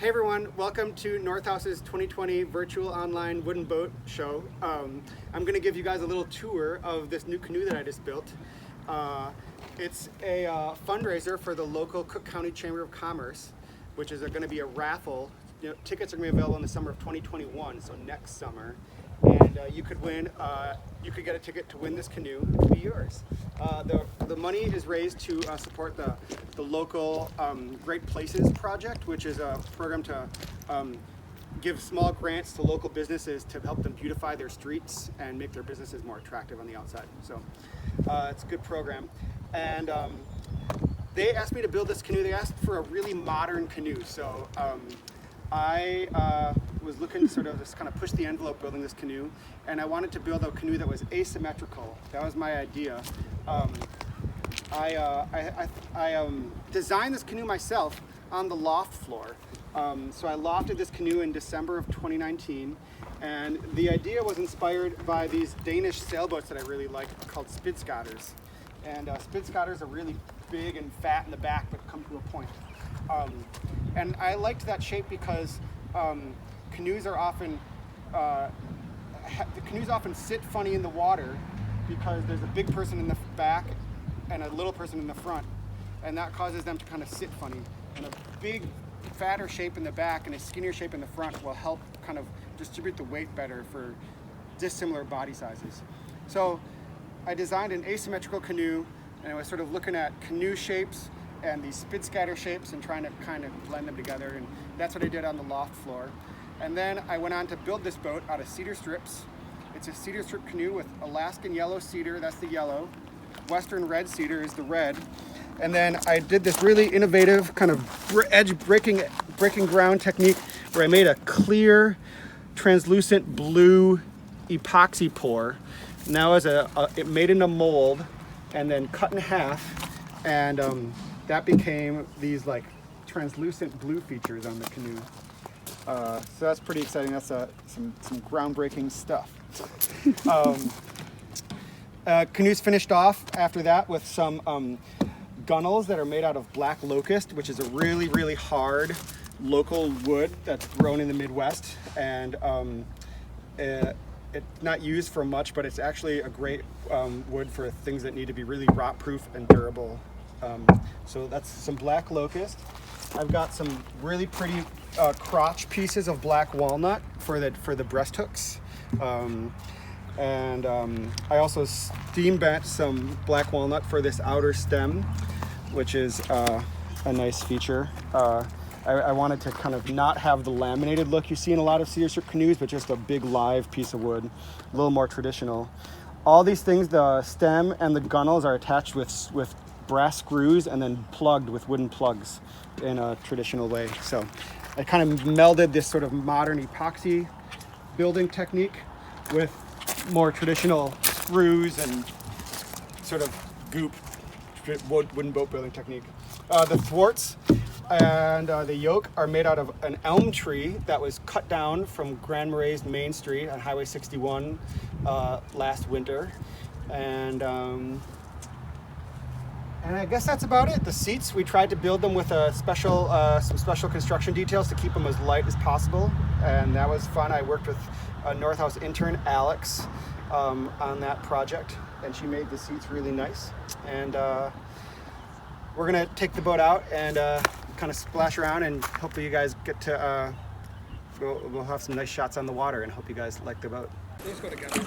Hey everyone, welcome to Northhouse's 2020 virtual online wooden boat show. I'm going to give you guys a little tour of this new canoe that I just built. It's a fundraiser for the local Cook County Chamber of Commerce, which is going to be a raffle. Tickets are going to be available in the summer of 2021, so next summer. And you could win, you could get a ticket to win this canoe. It could be yours. The money is raised to support the local Great Places project, which is a program to give small grants to local businesses to help them beautify their streets and make their businesses more attractive on the outside. So it's a good program. And they asked me to build this canoe. They asked for a really modern canoe. So I was looking to sort of just kind of push the envelope building this canoe, and I wanted to build a canoe that was asymmetrical. That was my idea. I designed this canoe myself on the loft floor. So I lofted this canoe in December of 2019, and the idea was inspired by these Danish sailboats that I really like called spidsgatters. And spidsgatters are really big and fat in the back but come to a point. And I liked that shape because canoes are often the canoes often sit funny in the water because there's a big person in the back and a little person in the front, and that causes them to kind of sit funny. And a big, fatter shape in the back and a skinnier shape in the front will help kind of distribute the weight better for dissimilar body sizes. So I designed an asymmetrical canoe, and I was sort of looking at canoe shapes and these spidsgatter shapes and trying to kind of blend them together, and that's what I did on the loft floor. And then I went on to build this boat out of cedar strips. It's a cedar strip canoe with Alaskan yellow cedar, that's the yellow. Western red cedar is the red. And then I did this really innovative kind of edge breaking ground technique where I made a clear, translucent blue epoxy pour. Now it made in a mold and then cut in half, and that became these like translucent blue features on the canoe. So that's pretty exciting. That's some groundbreaking stuff. Canoe's finished off after that with some gunnels that are made out of black locust, which is a really, really hard local wood that's grown in the Midwest. And it's not used for much, but it's actually a great wood for things that need to be really rot-proof and durable. So that's some black locust. I've got some really pretty crotch pieces of black walnut for the breast hooks. I also steam bent some black walnut for this outer stem, which is a nice feature. I wanted to kind of not have the laminated look you see in a lot of cedar strip canoes, but just a big live piece of wood, a little more traditional. All these things, the stem and the gunnels, are attached with brass screws and then plugged with wooden plugs in a traditional way. So I kind of melded this sort of modern epoxy building technique with more traditional screws and sort of goop wooden boat building technique. The thwarts and the yoke are made out of an elm tree that was cut down from Grand Marais Main Street on Highway 61 last winter. And I guess that's about it. The seats, we tried to build them with some special construction details to keep them as light as possible, and that was fun. I worked with a Northhouse intern, Alex, on that project, and she made the seats really nice. And we're gonna take the boat out and kind of splash around, and hopefully you guys get to we'll have some nice shots on the water, and hope you guys like the boat. Let's go together.